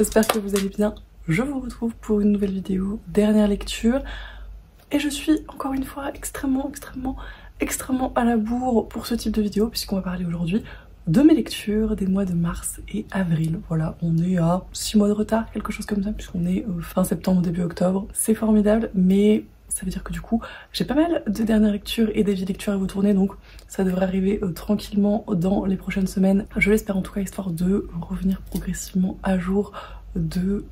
j'espère que vous allez bien. Je vous retrouve pour une nouvelle vidéo, dernière lecture. Et je suis encore une fois extrêmement à la bourre pour ce type de vidéo, puisqu'on va parler aujourd'hui de mes lectures des mois de mars et avril. Voilà, on est à 6 mois de retard, quelque chose comme ça, puisqu'on est fin septembre, début octobre. C'est formidable, mais ça veut dire que du coup, j'ai pas mal de dernières lectures et d'avis lectures à vous tourner, donc ça devrait arriver tranquillement dans les prochaines semaines. Je l'espère en tout cas, histoire de revenir progressivement à jour de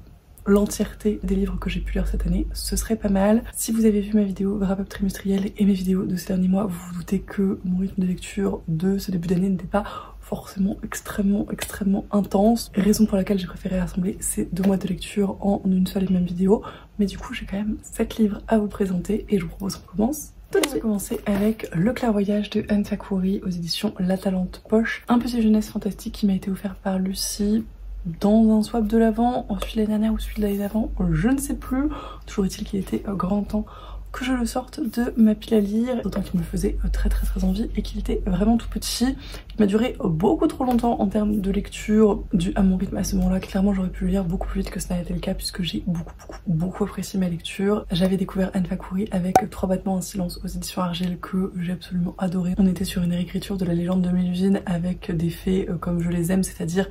l'entièreté des livres que j'ai pu lire cette année. Ce serait pas mal. Si vous avez vu ma vidéo wrap-up trimestriel et mes vidéos de ces derniers mois, vous vous doutez que mon rythme de lecture de ce début d'année n'était pas forcément extrêmement intense. Raison pour laquelle j'ai préféré rassembler ces 2 mois de lecture en une seule et même vidéo. Mais du coup, j'ai quand même 7 livres à vous présenter et je vous propose qu'on commence. On va commencer avec Le Clairvoyage de Anne Fakouri aux éditions La Talente Poche. Un petit jeunesse fantastique qui m'a été offert par Lucie dans un swap de l'avant, ensuite l'année dernière ou celui de l'année d'avant, je ne sais plus. Toujours est-il qu'il était grand temps que je le sorte de ma pile à lire, d'autant qu'il me faisait très envie et qu'il était vraiment tout petit. Il m'a duré beaucoup trop longtemps en termes de lecture, dû à mon rythme à ce moment-là. Clairement, j'aurais pu le lire beaucoup plus vite que ce n'a été le cas, puisque j'ai beaucoup apprécié ma lecture. J'avais découvert Anne Fakouri avec 3 battements en silence aux éditions Argile, que j'ai absolument adoré. On était sur une réécriture de la légende de Mélusine avec des fées comme je les aime, c'est-à-dire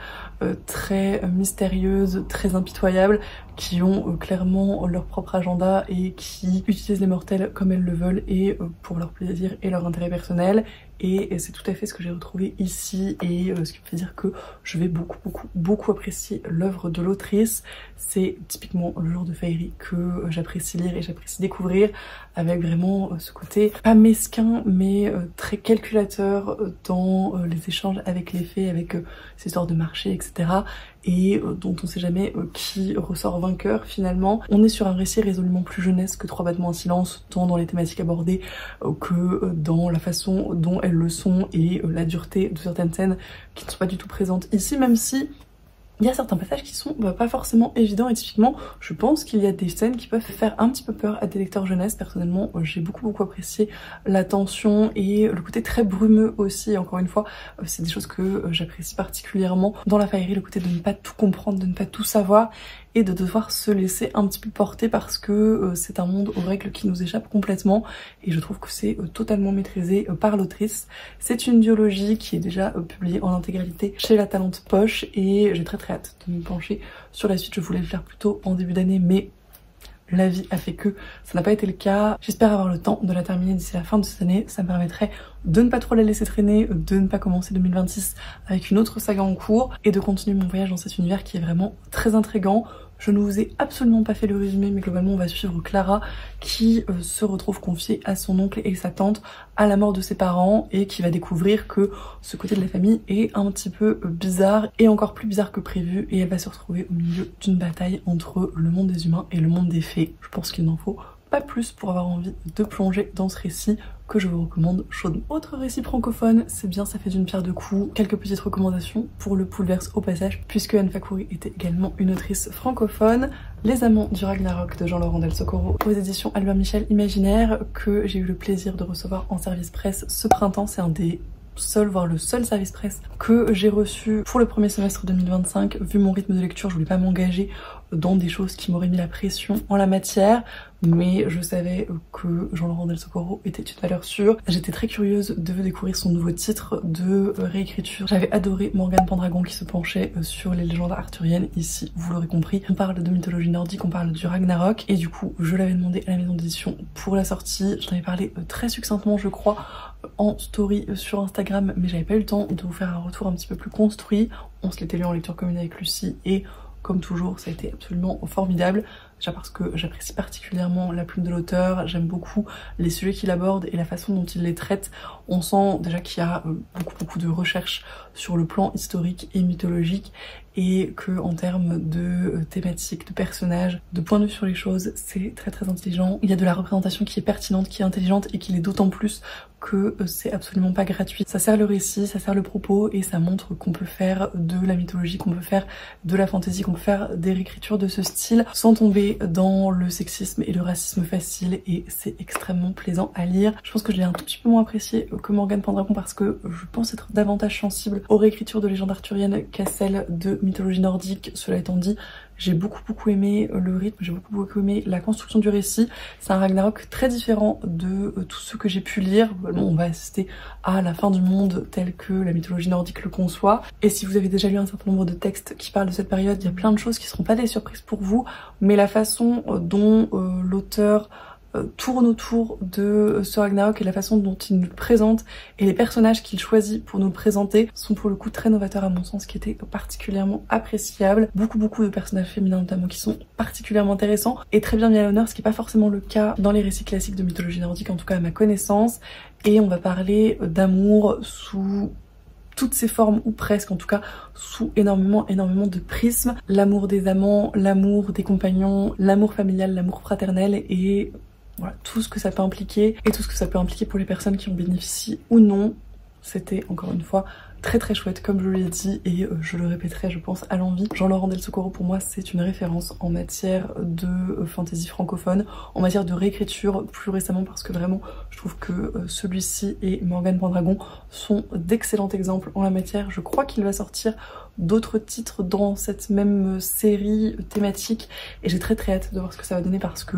très mystérieuses, très impitoyables, qui ont clairement leur propre agenda et qui utilisent les mortels comme elles le veulent et pour leur plaisir et leur intérêt personnel. Et c'est tout à fait ce que j'ai retrouvé ici et ce qui me fait dire que je vais beaucoup apprécier l'œuvre de l'autrice. C'est typiquement le genre de féerie que j'apprécie lire et j'apprécie découvrir, avec vraiment ce côté pas mesquin mais très calculateur dans les échanges avec les fées, avec ces histoires de marché, etc. et dont on sait jamais qui ressort vainqueur finalement. On est sur un récit résolument plus jeunesse que 3 battements en silence, tant dans les thématiques abordées que dans la façon dont elles le sont et la dureté de certaines scènes qui ne sont pas du tout présentes ici, même si il y a certains passages qui sont pas forcément évidents et typiquement je pense qu'il y a des scènes qui peuvent faire un petit peu peur à des lecteurs jeunesse. Personnellement j'ai beaucoup apprécié la tension et le côté très brumeux aussi, et encore une fois c'est des choses que j'apprécie particulièrement dans la féerie, le côté de ne pas tout comprendre, de ne pas tout savoir et de devoir se laisser un petit peu porter parce que c'est un monde aux règles qui nous échappe complètement, et je trouve que c'est totalement maîtrisé par l'autrice. C'est une duologie qui est déjà publiée en intégralité chez La Talente Poche et j'ai très hâte de me pencher sur la suite. Je voulais le faire plus tôt en début d'année mais la vie a fait que ça n'a pas été le cas. J'espère avoir le temps de la terminer d'ici la fin de cette année. Ça me permettrait de ne pas trop la laisser traîner, de ne pas commencer 2026 avec une autre saga en cours et de continuer mon voyage dans cet univers qui est vraiment très intriguant. Je ne vous ai absolument pas fait le résumé, mais globalement on va suivre Clara qui se retrouve confiée à son oncle et sa tante à la mort de ses parents et qui va découvrir que ce côté de la famille est un petit peu bizarre et encore plus bizarre que prévu, et elle va se retrouver au milieu d'une bataille entre le monde des humains et le monde des fées. Je pense qu'il n'en faut pas plus pour avoir envie de plonger dans ce récit que je vous recommande chaudement. Autre récit francophone, c'est bien, ça fait d'une pierre deux coups. Quelques petites recommandations pour le Poulverse au passage, puisque Anne Fakouri était également une autrice francophone. Les Amants du Ragnarok de Jean-Laurent Del Socorro aux éditions Albert Michel Imaginaire, que j'ai eu le plaisir de recevoir en service presse ce printemps. C'est un des voire le seul service presse que j'ai reçu pour le premier semestre 2025. Vu mon rythme de lecture, je voulais pas m'engager dans des choses qui m'auraient mis la pression en la matière, mais je savais que Jean-Laurent Del Socorro était une valeur sûre. J'étais très curieuse de découvrir son nouveau titre de réécriture. J'avais adoré Morgane Pendragon qui se penchait sur les légendes arthuriennes. Ici, vous l'aurez compris, on parle de mythologie nordique, on parle du Ragnarok, et du coup je l'avais demandé à la maison d'édition pour la sortie. J'en avais parlé très succinctement je crois en story sur Instagram, mais j'avais pas eu le temps de vous faire un retour un petit peu plus construit. On se l'était lu en lecture commune avec Lucie et comme toujours ça a été absolument formidable, déjà parce que j'apprécie particulièrement la plume de l'auteur, j'aime beaucoup les sujets qu'il aborde et la façon dont il les traite. On sent déjà qu'il y a beaucoup de recherches sur le plan historique et mythologique, et que en termes de thématiques, de personnages, de point de vue sur les choses, c'est très intelligent. Il y a de la représentation qui est pertinente, qui est intelligente et qui l'est d'autant plus que c'est absolument pas gratuit. Ça sert le récit, ça sert le propos et ça montre qu'on peut faire de la mythologie, qu'on peut faire de la fantaisie, qu'on peut faire des réécritures de ce style sans tomber dans le sexisme et le racisme facile, et c'est extrêmement plaisant à lire. Je pense que je l'ai un tout petit peu moins apprécié que Morgane Pendragon parce que je pense être davantage sensible aux réécritures de légendes arthuriennes qu'à celles de mythologie nordique. Cela étant dit, j'ai beaucoup aimé le rythme, j'ai beaucoup aimé la construction du récit. C'est un Ragnarok très différent de tout ce que j'ai pu lire. On va assister à la fin du monde tel que la mythologie nordique le conçoit. Et si vous avez déjà lu un certain nombre de textes qui parlent de cette période, il y a plein de choses qui seront pas des surprises pour vous, mais la façon dont l'auteur tourne autour de ce Ragnarok et la façon dont il nous le présente et les personnages qu'il choisit pour nous le présenter sont pour le coup très novateurs à mon sens, qui étaient particulièrement appréciables. Beaucoup de personnages féminins notamment qui sont particulièrement intéressants et très bien mis à l'honneur, ce qui n'est pas forcément le cas dans les récits classiques de mythologie nordique, en tout cas à ma connaissance. Et on va parler d'amour sous toutes ses formes, ou presque, en tout cas sous énormément de prismes. L'amour des amants, l'amour des compagnons, l'amour familial, l'amour fraternel et voilà, tout ce que ça peut impliquer et tout ce que ça peut impliquer pour les personnes qui en bénéficient ou non. C'était encore une fois très chouette comme je l'ai dit et je le répéterai je pense à l'envi. Jean-Laurent Del Socorro pour moi c'est une référence en matière de fantasy francophone, en matière de réécriture plus récemment, parce que vraiment je trouve que celui-ci et Morgane Pendragon sont d'excellents exemples en la matière. Je crois qu'il va sortir d'autres titres dans cette même série thématique et j'ai très hâte de voir ce que ça va donner, parce que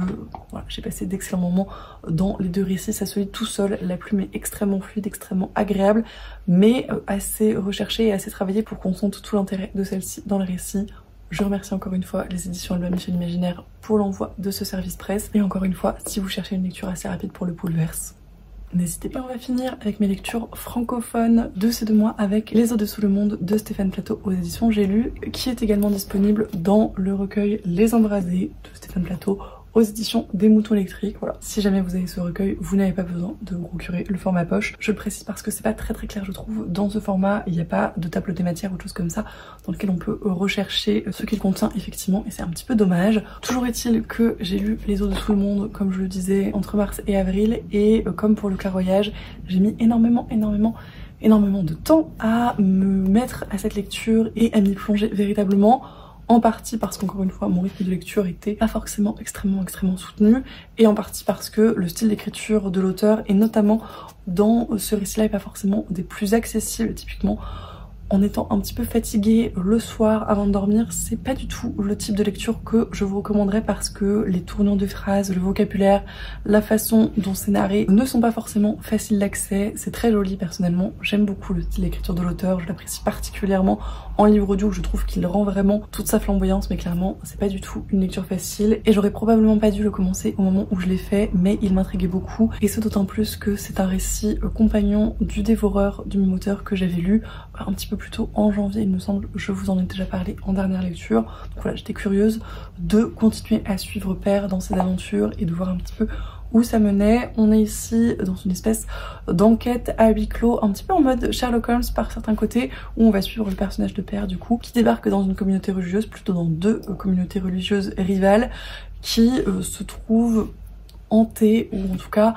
voilà, j'ai passé d'excellents moments dans les deux récits. Ça se lit tout seul, la plume est extrêmement fluide, extrêmement agréable, mais assez recherchée et assez travaillée pour qu'on sente tout l'intérêt de celle-ci dans le récit. Je remercie encore une fois les éditions Albin Michel Imaginaire pour l'envoi de ce service presse, et encore une fois, si vous cherchez une lecture assez rapide pour le Poulverse, n'hésitez pas. On va finir avec mes lectures francophones de ces 2 mois avec Les eaux de sous le monde de Stéphane Plateau aux éditions J'ai lu, qui est également disponible dans le recueil Les Embrasés de Stéphane Plateau aux éditions des Moutons électriques. Voilà, si jamais vous avez ce recueil, vous n'avez pas besoin de vous procurer le format poche. Je le précise parce que c'est pas très clair je trouve dans ce format. Il n'y a pas de tableau thématique ou de choses comme ça dans lequel on peut rechercher ce qu'il contient effectivement, et c'est un petit peu dommage. Toujours est-il que j'ai lu Les eaux de sous le monde, comme je le disais, entre mars et avril, et comme pour le clairvoyage, j'ai mis énormément de temps à me mettre à cette lecture et à m'y plonger véritablement. En partie parce qu'encore une fois mon rythme de lecture était pas forcément extrêmement soutenu, et en partie parce que le style d'écriture de l'auteur, et notamment dans ce récit-là, est pas forcément des plus accessibles. Typiquement en étant un petit peu fatiguée le soir avant de dormir, c'est pas du tout le type de lecture que je vous recommanderais, parce que les tournures de phrases, le vocabulaire, la façon dont c'est narré ne sont pas forcément faciles d'accès. C'est très joli personnellement, j'aime beaucoup le style d'écriture de l'auteur, je l'apprécie particulièrement en livre audio où je trouve qu'il rend vraiment toute sa flamboyance, mais clairement c'est pas du tout une lecture facile et j'aurais probablement pas dû le commencer au moment où je l'ai fait, mais il m'intriguait beaucoup, et ce d'autant plus que c'est un récit compagnon du Dévoreur du même auteur que j'avais lu un petit peu plus tôt en janvier il me semble. Je vous en ai déjà parlé en dernière lecture, donc voilà, j'étais curieuse de continuer à suivre Père dans ses aventures et de voir un petit peu où ça menait. On est ici dans une espèce d'enquête à huis clos, un petit peu en mode Sherlock Holmes par certains côtés, où on va suivre le personnage de Père du coup, qui débarque dans une communauté religieuse, plutôt dans 2 communautés religieuses rivales, qui se trouvent hantées, ou en tout cas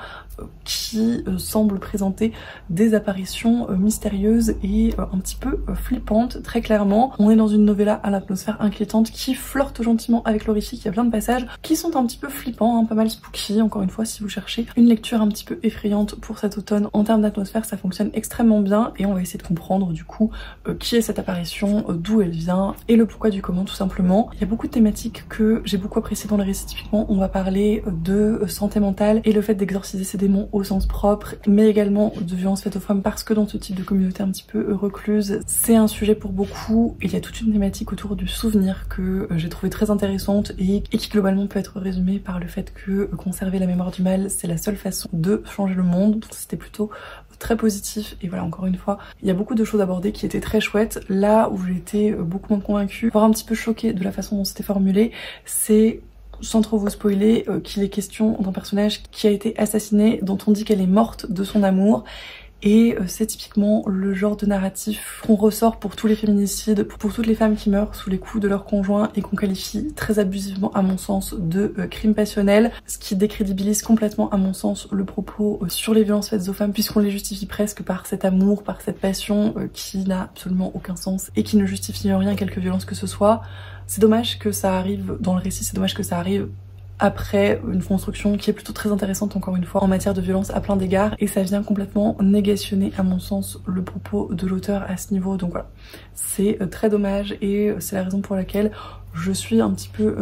qui semble présenter des apparitions mystérieuses et un petit peu flippantes. Très clairement, on est dans une novella à l'atmosphère inquiétante qui flirte gentiment avec l'horrifique. Il y a plein de passages qui sont un petit peu flippants, hein, pas mal spooky. Encore une fois, si vous cherchez une lecture un petit peu effrayante pour cet automne en termes d'atmosphère, ça fonctionne extrêmement bien, et on va essayer de comprendre du coup qui est cette apparition, d'où elle vient et le pourquoi du comment tout simplement. Il y a beaucoup de thématiques que j'ai beaucoup appréciées dans le récit. Typiquement, on va parler de santé mentale et le fait d'exorciser ses démons au sens propre, mais également de violences faites aux femmes, parce que dans ce type de communauté un petit peu recluse, c'est un sujet pour beaucoup. Il y a toute une thématique autour du souvenir que j'ai trouvé très intéressante et qui globalement peut être résumée par le fait que conserver la mémoire du mal, c'est la seule façon de changer le monde. Donc c'était plutôt très positif, et voilà, encore une fois, il y a beaucoup de choses abordées qui étaient très chouettes. Là où j'ai été beaucoup moins convaincue, voire un petit peu choquée de la façon dont c'était formulé, c'est, sans trop vous spoiler, qu'il est question d'un personnage qui a été assassiné, dont on dit qu'elle est morte de son amour. Et c'est typiquement le genre de narratif qu'on ressort pour tous les féminicides, pour toutes les femmes qui meurent sous les coups de leur conjoint et qu'on qualifie très abusivement à mon sens de crime passionnel, ce qui décrédibilise complètement à mon sens le propos sur les violences faites aux femmes, puisqu'on les justifie presque par cet amour, par cette passion qui n'a absolument aucun sens et qui ne justifie en rien quelque violence que ce soit. C'est dommage que ça arrive dans le récit, c'est dommage que ça arrive après une construction qui est plutôt très intéressante encore une fois en matière de violence à plein d'égards, et ça vient complètement négationner à mon sens le propos de l'auteur à ce niveau. Donc voilà, c'est très dommage et c'est la raison pour laquelle je suis un petit peu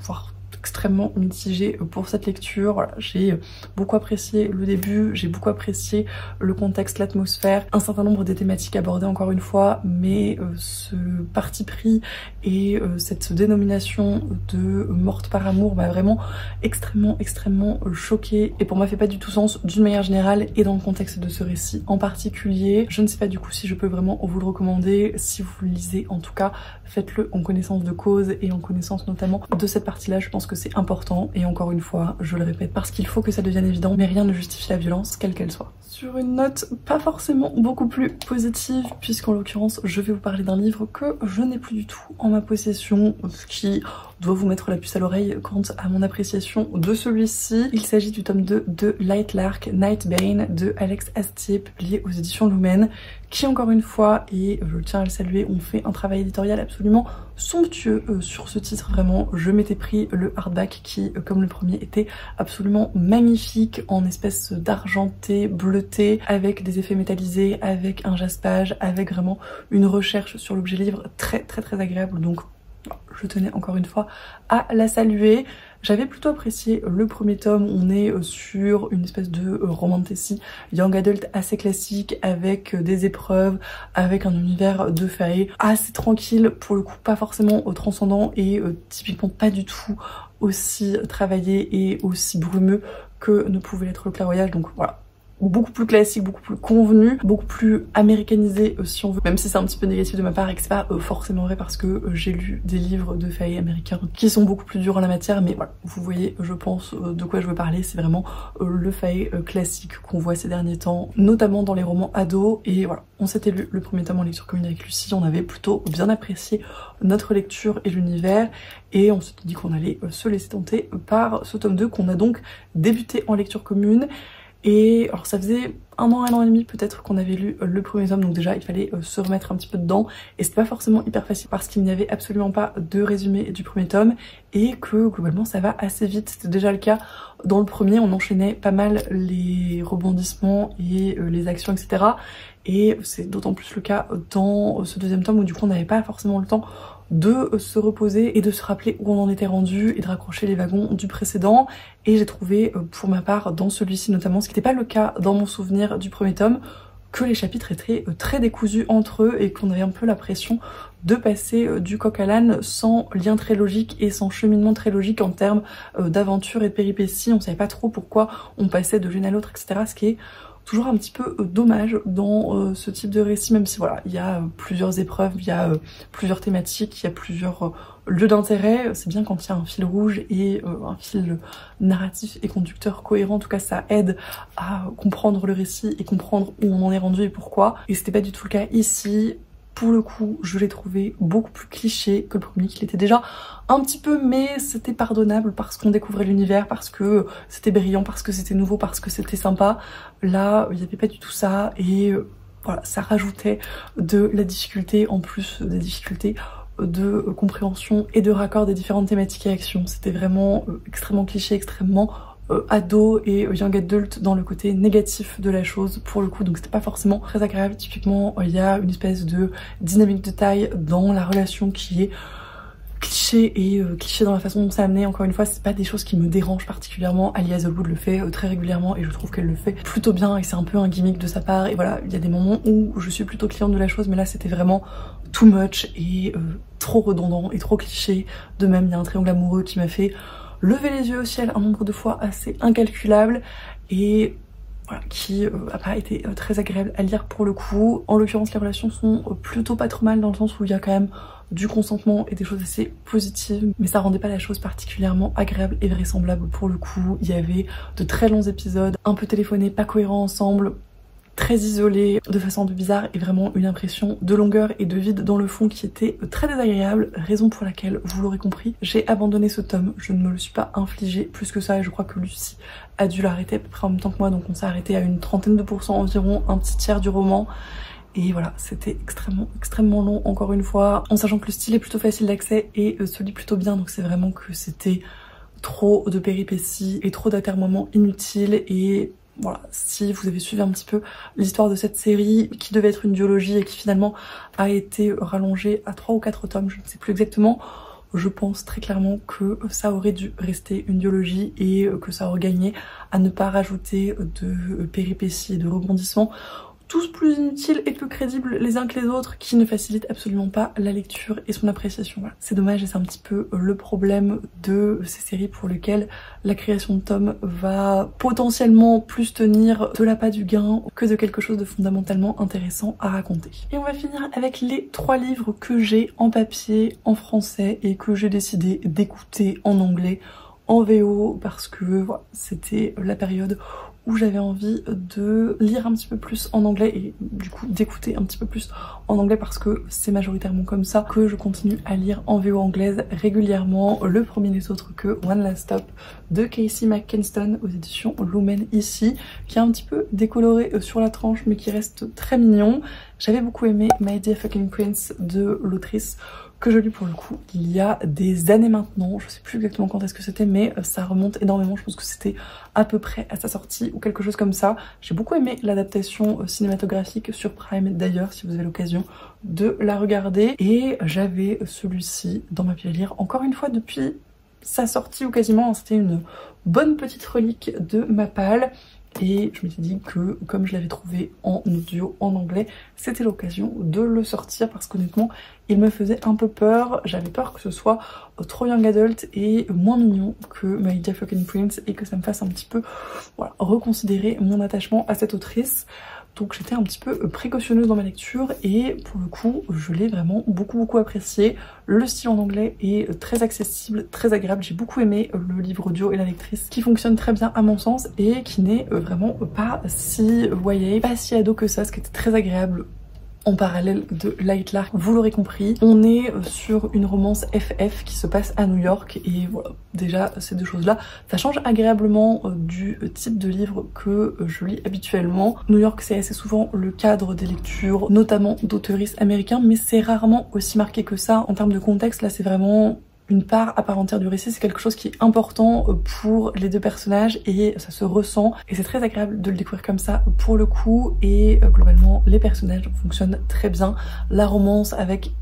voire extrêmement mitigée pour cette lecture. Voilà, j'ai beaucoup apprécié le début, j'ai beaucoup apprécié le contexte, l'atmosphère, un certain nombre des thématiques abordées encore une fois, mais ce parti pris et cette dénomination de morte par amour m'a vraiment extrêmement choquée et pour moi fait pas du tout sens d'une manière générale et dans le contexte de ce récit en particulier. Je ne sais pas du coup si je peux vraiment vous le recommander. Si vous le lisez, en tout cas faites-le en connaissance de cause et en connaissance notamment de cette partie-là. Je pense que c'est important et encore une fois je le répète parce qu'il faut que ça devienne évident, mais rien ne justifie la violence quelle qu'elle soit. Sur une note pas forcément beaucoup plus positive, puisqu'en l'occurrence je vais vous parler d'un livre que je n'ai plus du tout en ma possession, ce qui doit vous mettre la puce à l'oreille quant à mon appréciation de celui-ci. Il s'agit du tome 2 de Lightlark, Nightbane de Alex Astier, publié aux éditions Lumen, qui encore une fois, et je tiens à le saluer, ont fait un travail éditorial absolument somptueux sur ce titre. Vraiment, je m'étais pris le hardback qui, comme le premier, était absolument magnifique, en espèce d'argenté, bleuté, avec des effets métallisés, avec un jaspage, avec vraiment une recherche sur l'objet livre très agréable. Donc je tenais encore une fois à la saluer. J'avais plutôt apprécié le premier tome. On est sur une espèce de romantasy young adult assez classique, avec des épreuves, avec un univers de fae assez tranquille, pour le coup pas forcément transcendant et typiquement pas du tout aussi travaillé et aussi brumeux que ne pouvait l'être le clairvoyage. Donc voilà, beaucoup plus classique, beaucoup plus convenu, beaucoup plus américanisé si on veut, même si c'est un petit peu négatif de ma part et que c'est pas forcément vrai parce que j'ai lu des livres de fae américains qui sont beaucoup plus durs en la matière, mais voilà, vous voyez je pense de quoi je veux parler. C'est vraiment le fae classique qu'on voit ces derniers temps, notamment dans les romans ados. Et voilà, on s'était lu le premier tome en lecture commune avec Lucie, on avait plutôt bien apprécié notre lecture et l'univers, et on s'était dit qu'on allait se laisser tenter par ce tome 2 qu'on a donc débuté en lecture commune. Et alors ça faisait un an et demi peut-être qu'on avait lu le premier tome, donc déjà il fallait se remettre un petit peu dedans, et c'était pas forcément hyper facile parce qu'il n'y avait absolument pas de résumé du premier tome et que globalement ça va assez vite. C'était déjà le cas dans le premier, on enchaînait pas mal les rebondissements et les actions, etc. Et c'est d'autant plus le cas dans ce deuxième tome où du coup on n'avait pas forcément le temps de se reposer et de se rappeler où on en était rendu et de raccrocher les wagons du précédent. Et j'ai trouvé pour ma part dans celui-ci notamment, ce qui n'était pas le cas dans mon souvenir du premier tome, que les chapitres étaient très décousus entre eux et qu'on avait un peu l'impression de passer du coq à l'âne sans lien très logique et sans cheminement très logique en termes d'aventure et de péripéties. On savait pas trop pourquoi on passait de l'une à l'autre, etc. Ce qui est toujours un petit peu dommage dans ce type de récit, même si voilà, il y a plusieurs épreuves, il y a plusieurs thématiques, il y a plusieurs lieux d'intérêt. C'est bien quand il y a un fil rouge et un fil narratif et conducteur cohérent. En tout cas, ça aide à comprendre le récit et comprendre où on en est rendu et pourquoi. Et c'était pas du tout le cas ici. Pour le coup, je l'ai trouvé beaucoup plus cliché que le premier, qu'il était déjà un petit peu, mais c'était pardonnable parce qu'on découvrait l'univers, parce que c'était brillant, parce que c'était nouveau, parce que c'était sympa. Là, il n'y avait pas du tout ça, et voilà, ça rajoutait de la difficulté, en plus des difficultés de compréhension et de raccord des différentes thématiques et actions. C'était vraiment extrêmement cliché, extrêmement ado et young adult dans le côté négatif de la chose pour le coup, donc c'était pas forcément très agréable. Typiquement il y a une espèce de dynamique de taille dans la relation qui est cliché et cliché dans la façon dont c'est amené. Encore une fois, c'est pas des choses qui me dérangent particulièrement. Ali Hazelwood le fait très régulièrement et je trouve qu'elle le fait plutôt bien et c'est un peu un gimmick de sa part. Et voilà, il y a des moments où je suis plutôt cliente de la chose, mais là c'était vraiment too much et trop redondant et trop cliché. De même, il y a un triangle amoureux qui m'a fait lever les yeux au ciel un nombre de fois assez incalculable et voilà, qui a pas été très agréable à lire pour le coup. En l'occurrence, les relations sont plutôt pas trop mal dans le sens où il y a quand même du consentement et des choses assez positives, mais ça rendait pas la chose particulièrement agréable et vraisemblable pour le coup. Il y avait de très longs épisodes, un peu téléphonés, pas cohérents ensemble, très isolé, de façon un peu bizarre, et vraiment une impression de longueur et de vide dans le fond qui était très désagréable, raison pour laquelle, vous l'aurez compris, j'ai abandonné ce tome. Je ne me le suis pas infligé plus que ça et je crois que Lucie a dû l'arrêter à peu près en même temps que moi, donc on s'est arrêté à une trentaine de pourcents environ, un petit tiers du roman. Et voilà, c'était extrêmement long encore une fois, en sachant que le style est plutôt facile d'accès et se lit plutôt bien, donc c'est vraiment que c'était trop de péripéties et trop d'atermoiements inutiles. Et voilà, si vous avez suivi un petit peu l'histoire de cette série qui devait être une duologie et qui finalement a été rallongée à 3 ou 4 tomes, je ne sais plus exactement, je pense très clairement que ça aurait dû rester une duologie et que ça aurait gagné à ne pas rajouter de péripéties et de rebondissements, tous plus inutiles et peu crédibles les uns que les autres, qui ne facilitent absolument pas la lecture et son appréciation. Voilà. C'est dommage et c'est un petit peu le problème de ces séries pour lesquelles la création de tomes va potentiellement plus tenir de l'appât du gain que de quelque chose de fondamentalement intéressant à raconter. Et on va finir avec les 3 livres que j'ai en papier, en français, et que j'ai décidé d'écouter en anglais, en VO, parce que voilà, c'était la période où j'avais envie de lire un petit peu plus en anglais et du coup d'écouter un petit peu plus en anglais, parce que c'est majoritairement comme ça que je continue à lire en VO anglaise régulièrement. Le premier n'est autre que One Last Stop de Casey McKinston aux éditions Lumen ici, qui est un petit peu décoloré sur la tranche mais qui reste très mignon. J'avais beaucoup aimé My Dear Fucking Prince de l'autrice, que je lis pour le coup il y a des années maintenant, je sais plus exactement quand est-ce que c'était, mais ça remonte énormément, je pense que c'était à peu près à sa sortie ou quelque chose comme ça. J'ai beaucoup aimé l'adaptation cinématographique sur Prime d'ailleurs, si vous avez l'occasion de la regarder, et j'avais celui-ci dans ma pile à lire encore une fois depuis sa sortie ou quasiment, c'était une bonne petite relique de ma palle. Et je m'étais dit que comme je l'avais trouvé en audio en anglais, c'était l'occasion de le sortir, parce qu'honnêtement il me faisait un peu peur. J'avais peur que ce soit trop young adult et moins mignon que My Dear Fucking Prince, et que ça me fasse un petit peu voilà, reconsidérer mon attachement à cette autrice. Donc j'étais un petit peu précautionneuse dans ma lecture, et pour le coup je l'ai vraiment beaucoup apprécié. Le style en anglais est très accessible, très agréable. J'ai beaucoup aimé le livre audio et la lectrice, qui fonctionne très bien à mon sens et qui n'est vraiment pas si YA, pas si ado que ça, ce qui était très agréable en parallèle de Light Lark, vous l'aurez compris. On est sur une romance FF qui se passe à New York, et voilà, déjà ces deux choses-là, ça change agréablement du type de livre que je lis habituellement. New York, c'est assez souvent le cadre des lectures, notamment d'auteuristes américains, mais c'est rarement aussi marqué que ça en termes de contexte. Là, c'est vraiment une part à part entière du récit, c'est quelque chose qui est important pour les deux personnages et ça se ressent, et c'est très agréable de le découvrir comme ça pour le coup. Et globalement les personnages fonctionnent très bien, la romance avec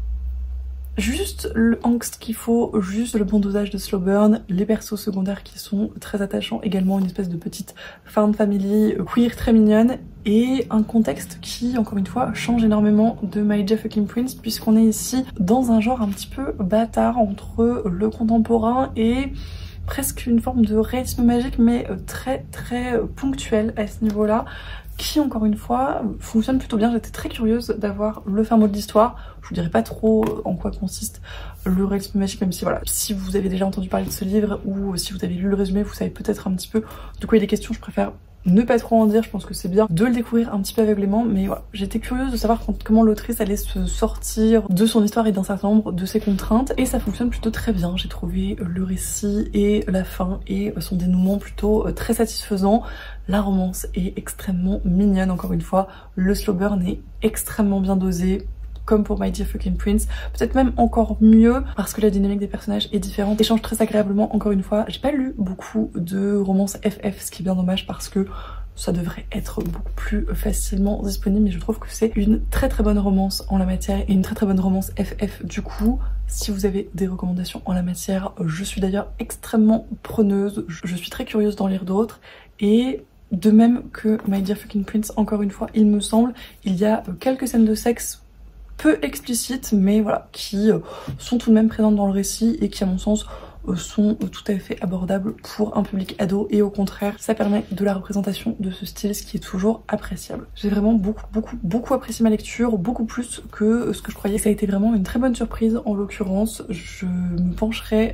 juste le angst qu'il faut, juste le bon dosage de slow burn, les persos secondaires qui sont très attachants également, une espèce de petite found family queer très mignonne, et un contexte qui, encore une fois, change énormément de My Dear Fucking Prince, puisqu'on est ici dans un genre un petit peu bâtard entre le contemporain et presque une forme de réalisme magique, mais très ponctuel à ce niveau-là, qui encore une fois fonctionne plutôt bien. J'étais très curieuse d'avoir le fin mot de l'histoire. Je vous dirai pas trop en quoi consiste le réalisme magique, même si voilà, si vous avez déjà entendu parler de ce livre ou si vous avez lu le résumé, vous savez peut-être un petit peu de quoi il est question. Je préfère ne pas trop en dire, je pense que c'est bien de le découvrir un petit peu aveuglément, mais voilà, j'étais curieuse de savoir comment l'autrice allait se sortir de son histoire et d'un certain nombre de ses contraintes, et ça fonctionne plutôt très bien. J'ai trouvé le récit et la fin et son dénouement plutôt très satisfaisant. La romance est extrêmement mignonne, encore une fois, le slow burn est extrêmement bien dosé, comme pour My Dear Fucking Prince, peut-être même encore mieux parce que la dynamique des personnages est différente, échange très agréablement. Encore une fois, j'ai pas lu beaucoup de romances FF, ce qui est bien dommage parce que ça devrait être beaucoup plus facilement disponible, mais je trouve que c'est une très bonne romance en la matière et une très bonne romance FF. Du coup, si vous avez des recommandations en la matière, je suis d'ailleurs extrêmement preneuse, je suis très curieuse d'en lire d'autres. Et de même que My Dear Fucking Prince, encore une fois, il me semble, il y a quelques scènes de sexe peu explicites, mais voilà, qui sont tout de même présentes dans le récit et qui, à mon sens, sont tout à fait abordables pour un public ado, et au contraire, ça permet de la représentation de ce style, ce qui est toujours appréciable. J'ai vraiment beaucoup apprécié ma lecture, beaucoup plus que ce que je croyais. Ça a été vraiment une très bonne surprise en l'occurrence. Je me pencherai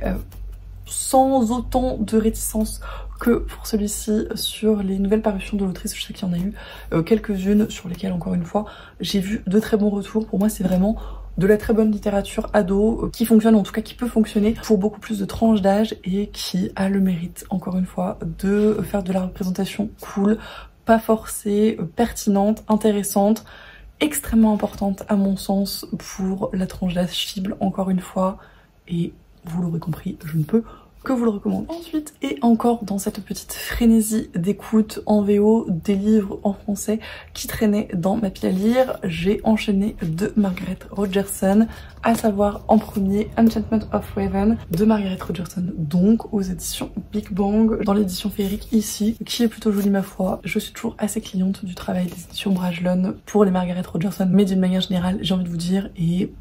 sans autant de réticence que pour celui-ci sur les nouvelles parutions de l'autrice. Je sais qu'il y en a eu quelques-unes sur lesquelles, encore une fois, j'ai vu de très bons retours. Pour moi, c'est vraiment de la très bonne littérature ado qui fonctionne, en tout cas qui peut fonctionner pour beaucoup plus de tranches d'âge, et qui a le mérite, encore une fois, de faire de la représentation cool, pas forcée, pertinente, intéressante, extrêmement importante à mon sens pour la tranche d'âge cible, encore une fois. Et vous l'aurez compris, je ne peux que vous le recommande. Ensuite, et encore dans cette petite frénésie d'écoute en VO des livres en français qui traînaient dans ma pile à lire, j'ai enchaîné de Margaret Rogerson, à savoir en premier Enchantment of Raven de Margaret Rogerson, donc aux éditions Big Bang, dans l'édition féerique ici, qui est plutôt jolie ma foi. Je suis toujours assez cliente du travail des éditions Brajlon pour les Margaret Rogerson, mais d'une manière générale, j'ai envie de vous dire, et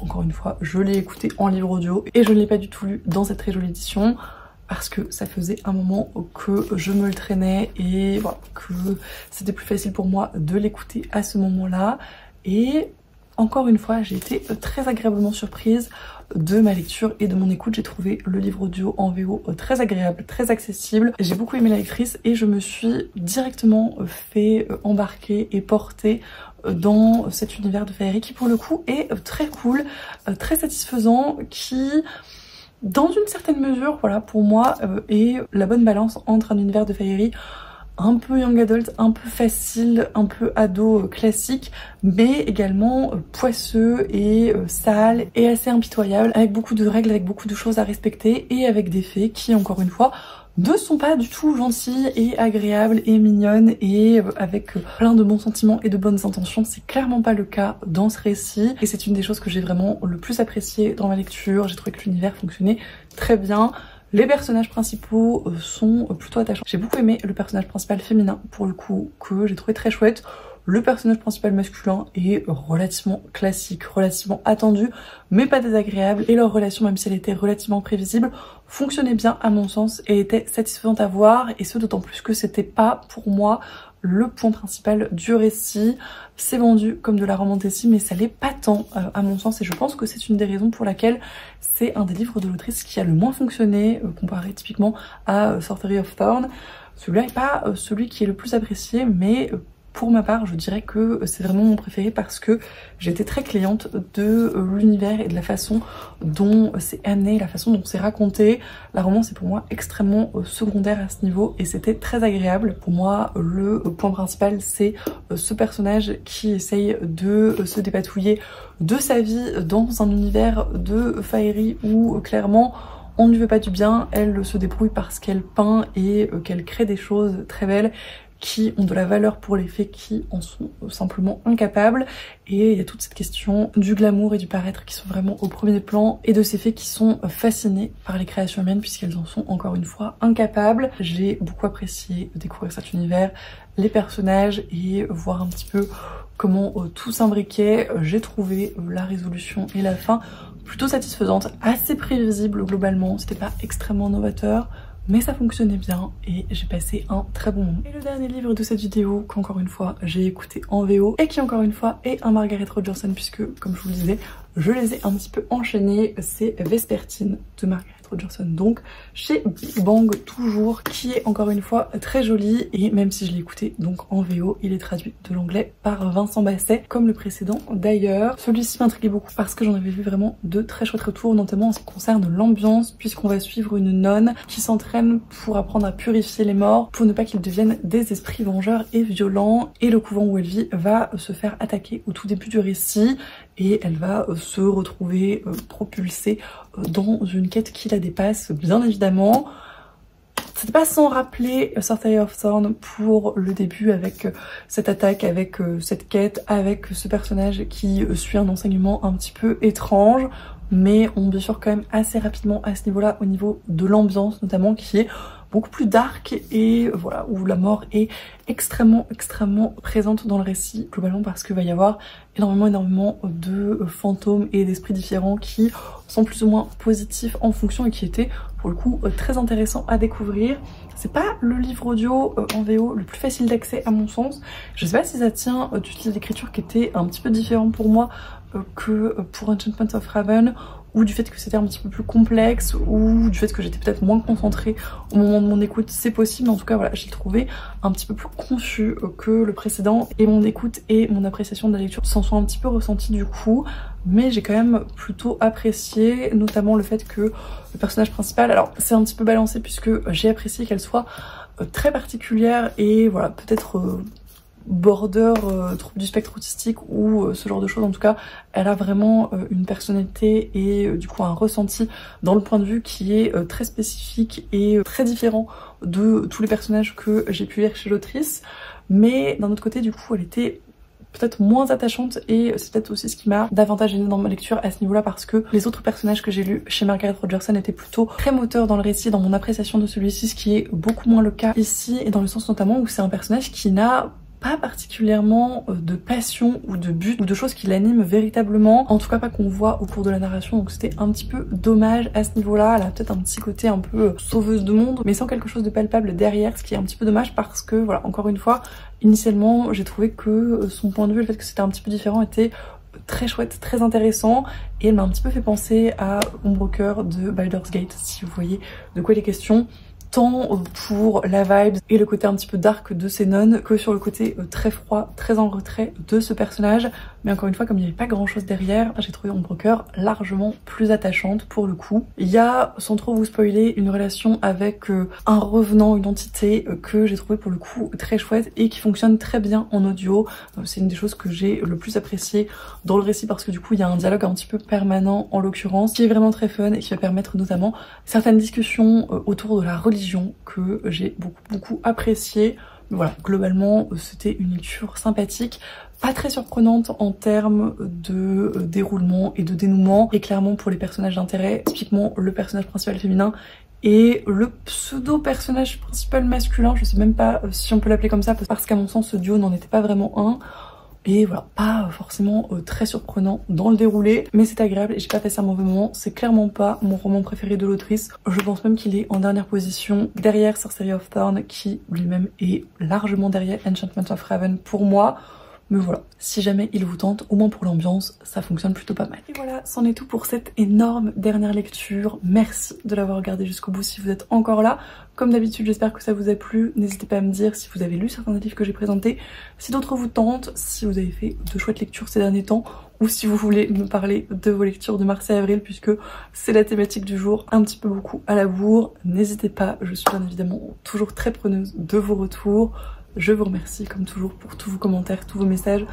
encore une fois, je l'ai écouté en livre audio et je ne l'ai pas du tout lu dans cette très jolie édition parce que ça faisait un moment que je me le traînais et voilà, que c'était plus facile pour moi de l'écouter à ce moment-là. Et encore une fois, j'ai été très agréablement surprise de ma lecture et de mon écoute. J'ai trouvé le livre audio en VO très agréable, très accessible. J'ai beaucoup aimé la lectrice et je me suis directement fait embarquer et porter dans cet univers de féerie qui pour le coup est très cool, très satisfaisant, qui dans une certaine mesure, voilà, pour moi est la bonne balance entre un univers de féerie un peu young adult, un peu facile, un peu ado classique, mais également poisseux et sale et assez impitoyable, avec beaucoup de règles, avec beaucoup de choses à respecter et avec des fées qui, encore une fois, ne sont pas du tout gentilles et agréables et mignonnes et avec plein de bons sentiments et de bonnes intentions. C'est clairement pas le cas dans ce récit et c'est une des choses que j'ai vraiment le plus apprécié dans ma lecture. J'ai trouvé que l'univers fonctionnait très bien. Les personnages principaux sont plutôt attachants. J'ai beaucoup aimé le personnage principal féminin pour le coup, que j'ai trouvé très chouette. Le personnage principal masculin est relativement classique, relativement attendu, mais pas désagréable. Et leur relation, même si elle était relativement prévisible, fonctionnait bien à mon sens et était satisfaisante à voir. Et ce d'autant plus que c'était pas pour moi le point principal du récit. C'est vendu comme de la romantécie, mais ça l'est pas tant à mon sens. Et je pense que c'est une des raisons pour laquelle c'est un des livres de l'autrice qui a le moins fonctionné, comparé typiquement à Sorcery of Thorn. Celui-là n'est pas celui qui est le plus apprécié, mais pour ma part, je dirais que c'est vraiment mon préféré parce que j'étais très cliente de l'univers et de la façon dont c'est amené, la façon dont c'est raconté. La romance est pour moi extrêmement secondaire à ce niveau et c'était très agréable. Pour moi, le point principal, c'est ce personnage qui essaye de se dépatouiller de sa vie dans un univers de féerie où clairement on ne lui veut pas du bien. Elle se débrouille parce qu'elle peint et qu'elle crée des choses très belles qui ont de la valeur pour les fées qui en sont simplement incapables. Et il y a toute cette question du glamour et du paraître qui sont vraiment au premier plan et de ces fées qui sont fascinées par les créations humaines puisqu'elles en sont encore une fois incapables. J'ai beaucoup apprécié découvrir cet univers, les personnages et voir un petit peu comment tout s'imbriquait. J'ai trouvé la résolution et la fin plutôt satisfaisante, assez prévisible globalement, c'était pas extrêmement novateur, mais ça fonctionnait bien et j'ai passé un très bon moment. Et le dernier livre de cette vidéo qu'encore une fois j'ai écouté en VO et qui encore une fois est un Margaret Rogerson puisque comme je vous le disais je les ai un petit peu enchaînés, c'est Vespertine de Margaret Rogerson, donc chez Big Bang toujours, qui est encore une fois très joli et même si je l'ai écouté donc en VO, il est traduit de l'anglais par Vincent Basset comme le précédent d'ailleurs. Celui-ci m'intriguait beaucoup parce que j'en avais vu vraiment de très chouettes retours, notamment en ce qui concerne l'ambiance puisqu'on va suivre une nonne qui s'entraîne pour apprendre à purifier les morts pour ne pas qu'ils deviennent des esprits vengeurs et violents, et le couvent où elle vit va se faire attaquer au tout début du récit et elle va se retrouver propulsée dans une quête qui la dépasse bien évidemment. C'était pas sans rappeler Sorcery of Thorn pour le début avec cette attaque, avec cette quête, avec ce personnage qui suit un enseignement un petit peu étrange, mais on bifurque quand même assez rapidement à ce niveau-là, au niveau de l'ambiance notamment qui est beaucoup plus dark et voilà, où la mort est extrêmement présente dans le récit globalement parce qu'il va y avoir énormément de fantômes et d'esprits différents qui sont plus ou moins positifs en fonction et qui étaient pour le coup très intéressants à découvrir. C'est pas le livre audio en VO le plus facile d'accès à mon sens. Je sais pas si ça tient du style d'écriture qui était un petit peu différent pour moi que pour Enchantment of Raven, ou du fait que c'était un petit peu plus complexe, ou du fait que j'étais peut-être moins concentrée au moment de mon écoute, c'est possible, mais en tout cas voilà, j'ai trouvé un petit peu plus confus que le précédent, et mon écoute et mon appréciation de la lecture s'en sont un petit peu ressentis du coup, mais j'ai quand même plutôt apprécié, notamment le fait que le personnage principal, alors c'est un petit peu balancé puisque j'ai apprécié qu'elle soit très particulière et voilà, peut-être border trouble du spectre autistique ou ce genre de choses. En tout cas, elle a vraiment une personnalité et du coup un ressenti dans le point de vue qui est très spécifique et très différent de tous les personnages que j'ai pu lire chez l'autrice. Mais d'un autre côté, du coup, elle était peut-être moins attachante et c'est peut-être aussi ce qui m'a davantage gênée dans ma lecture à ce niveau-là, parce que les autres personnages que j'ai lus chez Margaret Rogerson étaient plutôt très moteurs dans le récit, dans mon appréciation de celui-ci, ce qui est beaucoup moins le cas ici, et dans le sens notamment où c'est un personnage qui n'a pas particulièrement de passion ou de but ou de choses qui l'animent véritablement, en tout cas pas qu'on voit au cours de la narration, donc c'était un petit peu dommage à ce niveau-là. Elle a peut-être un petit côté un peu sauveuse de monde mais sans quelque chose de palpable derrière, ce qui est un petit peu dommage parce que voilà, encore une fois, initialement j'ai trouvé que son point de vue, le fait que c'était un petit peu différent, était très chouette, très intéressant, et elle m'a un petit peu fait penser à Ombre au cœur de Baldur's Gate, si vous voyez de quoi il est question, tant pour la vibe et le côté un petit peu dark de ces nonnes que sur le côté très froid, très en retrait de ce personnage. Mais encore une fois, comme il n'y avait pas grand chose derrière, j'ai trouvé Ombre au cœur largement plus attachante pour le coup. Il y a, sans trop vous spoiler, une relation avec un revenant, une entité que j'ai trouvé pour le coup très chouette et qui fonctionne très bien en audio. C'est une des choses que j'ai le plus apprécié dans le récit, parce que du coup il y a un dialogue un petit peu permanent en l'occurrence qui est vraiment très fun et qui va permettre notamment certaines discussions autour de la religion que j'ai beaucoup apprécié. Voilà, globalement c'était une lecture sympathique, pas très surprenante en termes de déroulement et de dénouement, et clairement pour les personnages d'intérêt, typiquement le personnage principal féminin et le pseudo personnage principal masculin, je sais même pas si on peut l'appeler comme ça parce qu'à mon sens ce duo n'en était pas vraiment un. Et voilà, pas forcément très surprenant dans le déroulé, mais c'est agréable et j'ai pas passé un mauvais moment. C'est clairement pas mon roman préféré de l'autrice. Je pense même qu'il est en dernière position derrière Sorcery of Thorn, qui lui-même est largement derrière Enchantment of Raven pour moi. Mais voilà, si jamais il vous tente, au moins pour l'ambiance, ça fonctionne plutôt pas mal. Et voilà, c'en est tout pour cette énorme dernière lecture. Merci de l'avoir regardé jusqu'au bout si vous êtes encore là. Comme d'habitude, j'espère que ça vous a plu. N'hésitez pas à me dire si vous avez lu certains des livres que j'ai présentés, si d'autres vous tentent, si vous avez fait de chouettes lectures ces derniers temps, ou si vous voulez me parler de vos lectures de mars et avril, puisque c'est la thématique du jour, un petit peu beaucoup à la bourre. N'hésitez pas, je suis bien évidemment toujours très preneuse de vos retours. Je vous remercie comme toujours pour tous vos commentaires, tous vos messages,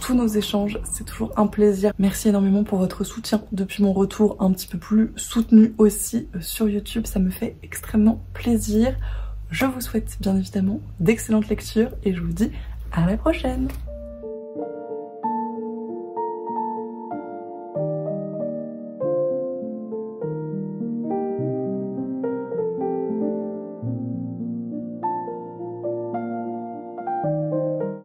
tous nos échanges, c'est toujours un plaisir. Merci énormément pour votre soutien depuis mon retour un petit peu plus soutenu aussi sur YouTube, ça me fait extrêmement plaisir. Je vous souhaite bien évidemment d'excellentes lectures et je vous dis à la prochaine.